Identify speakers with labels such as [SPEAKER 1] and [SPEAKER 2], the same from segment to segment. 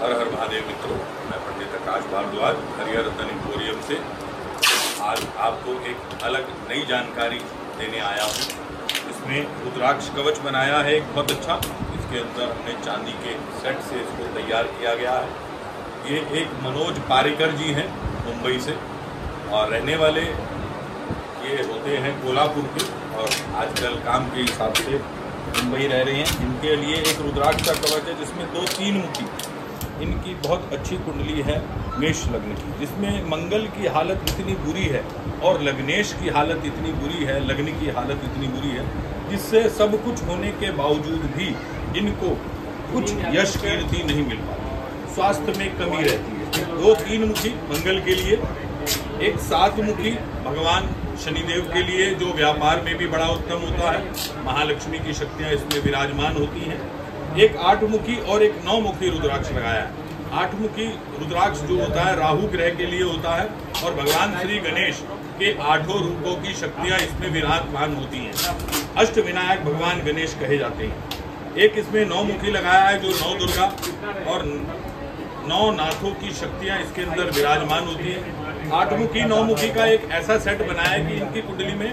[SPEAKER 1] हर हर महादेव मित्रों, मैं पंडित आकाश भारद्वाज हरिहर रतन एम्पोरियम से आज आपको एक अलग नई जानकारी देने आया हूँ। इसमें रुद्राक्ष कवच बनाया है एक बहुत अच्छा। इसके अंदर हमने चांदी के सेट से इसको तैयार किया गया है। ये एक मनोज पारेकर जी हैं मुंबई से और रहने वाले ये होते हैं कोल्हापुर के और आजकल काम के हिसाब से मुंबई रह रहे हैं। इनके लिए एक रुद्राक्ष का कवच है जिसमें 2-3 मुखी, इनकी बहुत अच्छी कुंडली है मेष लग्न की, जिसमें मंगल की हालत इतनी बुरी है और लग्नेश की हालत इतनी बुरी है, लग्न की हालत इतनी बुरी है, जिससे सब कुछ होने के बावजूद भी इनको कुछ यश कीर्ति नहीं मिल पाती, स्वास्थ्य में कमी रहती है। 2-3 मुखी मंगल के लिए, एक 7 मुखी भगवान शनिदेव के लिए जो व्यापार में भी बड़ा उत्तम होता है, महालक्ष्मी की शक्तियाँ इसमें विराजमान होती हैं। एक 8 मुखी और एक 9 मुखी रुद्राक्ष लगाया है। 8 मुखी रुद्राक्ष जो होता है राहु ग्रह के लिए होता है और भगवान श्री गणेश के 8 रूपों की शक्तियाँ इसमें विराजमान होती हैं। अष्ट विनायक भगवान गणेश कहे जाते हैं। एक इसमें 9 मुखी लगाया है जो 9 दुर्गा और 9 नाथों की शक्तियाँ इसके अंदर विराजमान होती हैं। 8 मुखी 9 मुखी का एक ऐसा सेट बनाया है कि इनकी कुंडली में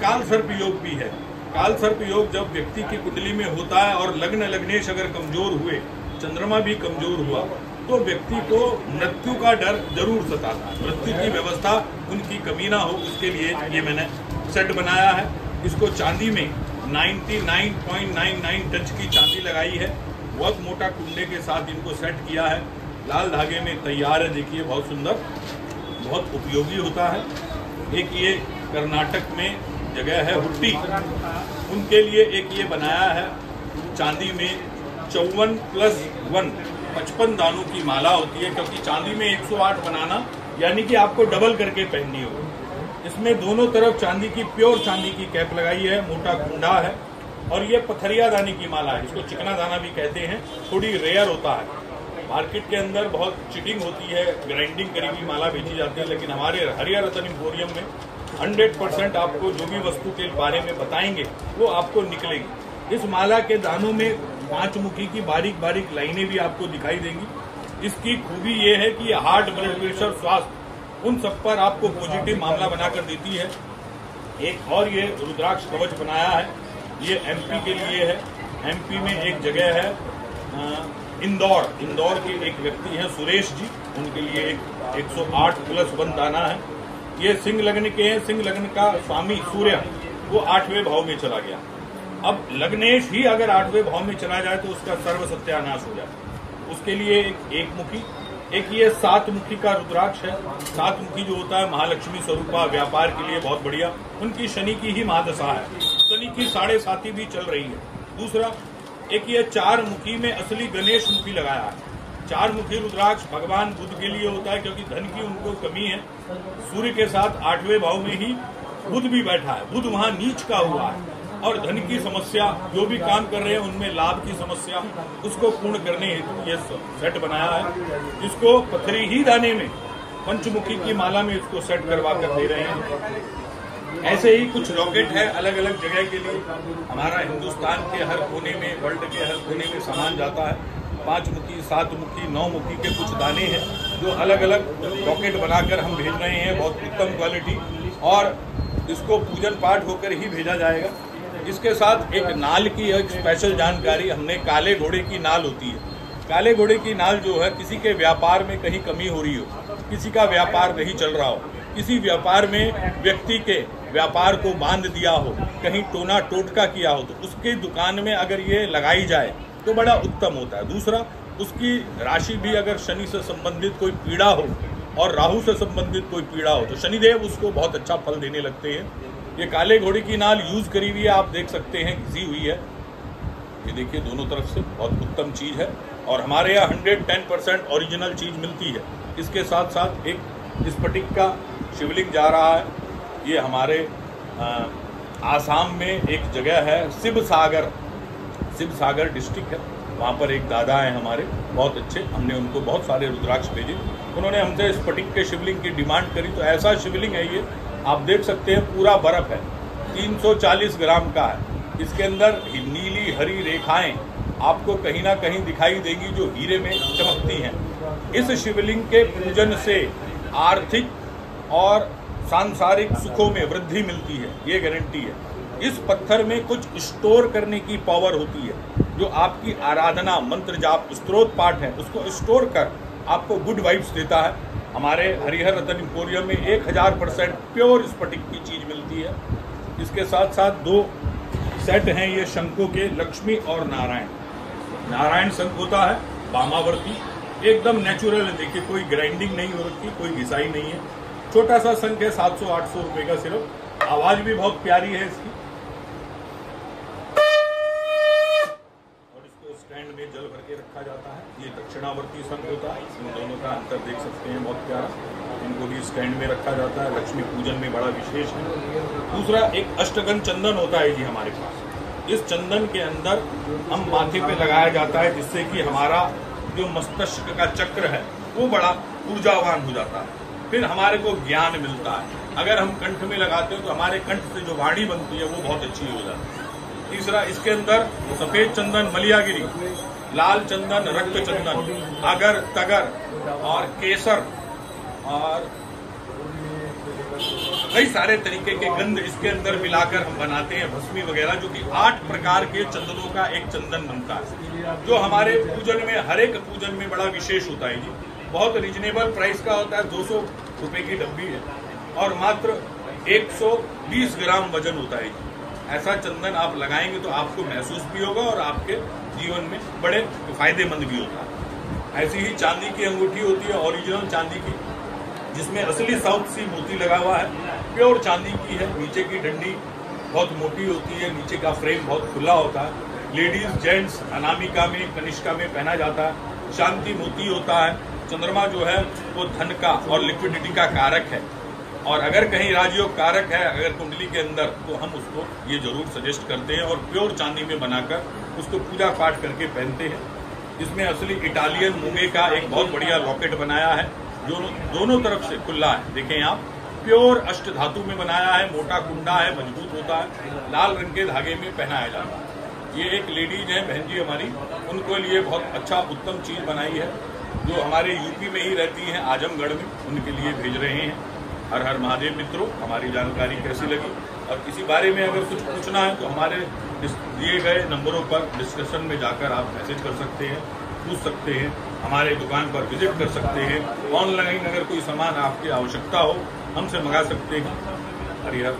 [SPEAKER 1] काल सर्प योग भी है। काल सर्प योग जब व्यक्ति की कुंडली में होता है और लग्न लग्नेश अगर कमजोर हुए, चंद्रमा भी कमजोर हुआ, तो व्यक्ति को मृत्यु का डर जरूर सताता है। मृत्यु की व्यवस्था उनकी कमी ना हो, उसके लिए ये मैंने सेट बनाया है। इसको चांदी में 99.99 टच की चांदी लगाई है। बहुत मोटा कुंडे के साथ इनको सेट किया है, लाल धागे में तैयार है। देखिए बहुत सुंदर, बहुत उपयोगी होता है। एक ये कर्नाटक में जगह है हुट्टी, उनके लिए एक ये बनाया है चांदी में 54+1 55 दानों की माला होती है, क्योंकि चांदी में 108 बनाना यानी कि आपको डबल करके पहननी होगी। इसमें दोनों तरफ चांदी की, प्योर चांदी की कैप लगाई है, मोटा कुंडा है और ये पथरिया दाने की माला है। इसको चिकना दाना भी कहते हैं, थोड़ी रेयर होता है। मार्केट के अंदर बहुत चिटिंग होती है, ग्राइंडिंग करी हुई माला बेची जाती है, लेकिन हमारे हरिहर रतन एम्पोरियम में 100% आपको जो भी वस्तु के बारे में बताएंगे वो आपको निकलेगी। इस माला के दानों में 5 मुखी की बारीक बारीक लाइनें भी आपको दिखाई देंगी। इसकी खूबी ये है कि हार्ट, ब्लड प्रेशर, स्वास्थ्य, उन सब पर आपको पॉजिटिव मामला बनाकर देती है। एक और ये रुद्राक्ष कवच बनाया है, ये एमपी के लिए है। एमपी में एक जगह है इंदौर के एक व्यक्ति हैं सुरेश जी, उनके लिए एक 108+1 दाना है। ये सिंह लग्न के हैं। सिंह लग्न का स्वामी सूर्य वो 8वें भाव में चला गया। अब लग्नेश ही अगर 8वें भाव में चला जाए तो उसका सर्व सत्यानाश हो जाए। उसके लिए एक मुखी, एक ये 7 मुखी का रुद्राक्ष है। 7 मुखी जो होता है महालक्ष्मी स्वरूपा, व्यापार के लिए बहुत बढ़िया। उनकी शनि की ही महादशा है, शनि की 7.5 भी चल रही है। दूसरा एक ये 4 मुखी में असली गणेश मुखी लगाया है। 4 मुखी रुद्राक्ष भगवान बुध के लिए होता है, क्योंकि धन की उनको कमी है। सूर्य के साथ 8वें भाव में ही बुध भी बैठा है। बुध वहां नीच का हुआ है और धन की समस्या, जो भी काम कर रहे हैं उनमें लाभ की समस्या, उसको पूर्ण करने हेतु ये सेट बनाया है। इसको पथरी ही दाने में पंचमुखी की माला में इसको सेट करवा कर दे रहे हैं। ऐसे ही कुछ रॉकेट है अलग अलग जगह के लिए। हमारा हिंदुस्तान के हर कोने में, वर्ल्ड के हर कोने में सामान जाता है। 5 मुखी, 7 मुखी, 9 मुखी के कुछ दाने हैं जो अलग अलग रॉकेट बनाकर हम भेज रहे हैं, बहुत उत्तम क्वालिटी, और इसको पूजन पाठ होकर ही भेजा जाएगा। इसके साथ एक नाल की एक स्पेशल जानकारी, हमने काले घोड़े की नाल होती है। काले घोड़े की नाल जो है, किसी के व्यापार में कहीं कमी हो रही हो, किसी का व्यापार नहीं चल रहा हो, किसी व्यापार में व्यक्ति के व्यापार को बांध दिया हो, कहीं टोना टोटका किया हो, तो उसकी दुकान में अगर ये लगाई जाए तो बड़ा उत्तम होता है। दूसरा, उसकी राशि भी अगर शनि से संबंधित कोई पीड़ा हो और राहु से संबंधित कोई पीड़ा हो तो शनिदेव उसको बहुत अच्छा फल देने लगते हैं। ये काले घोड़े की नाल यूज करी हुई है, आप देख सकते हैं, घिसी हुई है। ये देखिए दोनों तरफ से बहुत उत्तम चीज है और हमारे यहाँ 110% ओरिजिनल चीज मिलती है। इसके साथ साथ एक स्फटिक का शिवलिंग जा रहा है। ये हमारे आसाम में एक जगह है शिव सागर डिस्ट्रिक्ट है, वहाँ पर एक दादा हैं हमारे बहुत अच्छे, हमने उनको बहुत सारे रुद्राक्ष भेजे। उन्होंने हमसे स्फटिक के शिवलिंग की डिमांड करी, तो ऐसा शिवलिंग है ये, आप देख सकते हैं, पूरा बर्फ है, 340 ग्राम का है। इसके अंदर नीली हरी रेखाएं आपको कहीं ना कहीं दिखाई देगी जो हीरे में चमकती हैं। इस शिवलिंग के पूजन से आर्थिक और सांसारिक सुखों में वृद्धि मिलती है, ये गारंटी है। इस पत्थर में कुछ स्टोर करने की पावर होती है, जो आपकी आराधना, मंत्र जाप, स्तोत्र पाठ है, उसको स्टोर कर आपको गुड वाइब्स देता है। हमारे हरिहर रतन एम्पोरियम में 1000% प्योर स्फटिक की चीज मिलती है। इसके साथ साथ 2 सेट हैं ये शंखों के, लक्ष्मी और नारायण। नारायण शंख होता है वामावर्ती, एकदम नेचुरल है। देखिए कोई ग्राइंडिंग नहीं हो रखी, कोई घिसाई नहीं है। छोटा सा शंख है, 700-800 रुपए का सिर्फ। आवाज भी बहुत प्यारी है इसकी। और इसको स्टैंड में जल भर के रखा जाता है। ये दक्षिणावर्ती शंख होता है, इन दोनों का अंतर देख सकते हैं, बहुत प्यारा। इनको भी स्टैंड में रखा जाता है, लक्ष्मी पूजन में बड़ा विशेष है। दूसरा एक अष्टगन चंदन होता है जी हमारे पास। इस चंदन के अंदर हम माथे पे लगाया जाता है, जिससे कि हमारा जो मस्तिष्क का चक्र है वो बड़ा ऊर्जावान हो जाता है। फिर हमारे को ज्ञान मिलता है। अगर हम कंठ में लगाते हो तो हमारे कंठ से जो वाणी बनती है वो बहुत अच्छी हो जाती है। तीसरा, इसके अंदर सफेद चंदन, मलियागिरी, लाल चंदन, रक्त चंदन, अगर, तगर और केसर और कई सारे तरीके के गंध इसके अंदर मिलाकर हम बनाते हैं, भस्मी वगैरह, जो कि 8 प्रकार के चंदनों का एक चंदन बनता है, जो हमारे पूजन में, हर एक पूजन में बड़ा विशेष होता है जी। बहुत रीजनेबल प्राइस का होता है, 200 रुपए की डब्बी है और मात्र 120 ग्राम वजन होता है जी। ऐसा चंदन आप लगाएंगे तो आपको महसूस भी होगा और आपके जीवन में बड़े फायदेमंद भी होता है। ऐसी ही चांदी की अंगूठी होती है, ओरिजिनल चांदी की, जिसमें असली साउथ सी मोती लगा हुआ है, प्योर चांदी की है। नीचे की डंडी बहुत मोटी होती है, नीचे का फ्रेम बहुत खुला होता है। लेडीज जेंट्स अनामिका में, कनिष्का में पहना जाता है। शांति मोती होता है। चंद्रमा जो है वो धन का और लिक्विडिटी का कारक है, और अगर कहीं राजयोग कारक है अगर कुंडली के अंदर, तो हम उसको ये जरूर सजेस्ट करते हैं और प्योर चांदी में बनाकर उसको पूजा पाठ करके पहनते हैं। इसमें असली इटालियन मूंगे का एक बहुत बढ़िया लॉकेट बनाया है, जो दोनों तरफ से खुला है। देखें आप, प्योर अष्ट धातु में बनाया है, मोटा कुंडा है, मजबूत होता है, लाल रंग के धागे में पहनाया जाता है। ये एक लेडीज है बहन जी हमारी, उनको लिए बहुत अच्छा उत्तम चीज बनाई है, जो हमारे यूपी में ही रहती हैं, आजमगढ़ में, उनके लिए भेज रहे हैं। हर हर महादेव मित्रों, हमारी जानकारी कैसी लगी और किसी बारे में अगर कुछ पूछना है तो हमारे दिए गए नंबरों पर डिस्कशन में जाकर आप मैसेज कर सकते हैं, पूछ सकते हैं, हमारे दुकान पर विजिट कर सकते हैं। ऑनलाइन अगर कोई सामान आपकी आवश्यकता हो हमसे मंगा सकते हैं। हरिहर